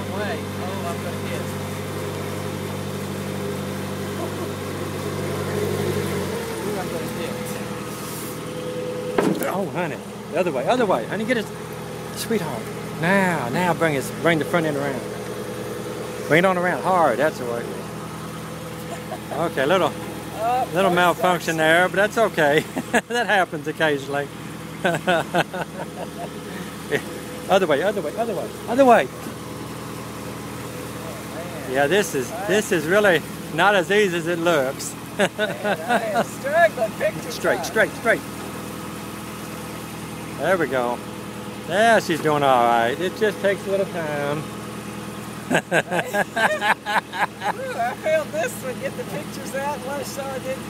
wrong way. Oh, I'm going to hit. Ooh, I'm going to hit. Oh, honey. The other way. Honey, get it. Sweetheart. Now bring the front end around. Bring it on around hard, that's the way. Okay, little malfunction there, but that's okay. That happens occasionally. Other way. Yeah, this is really not as easy as it looks. Man, I am struggling. Picture Straight. There we go. Yeah, she's doing all right. It just takes a little time. Ooh, I failed this one. Get the pictures out. What I saw I didn't.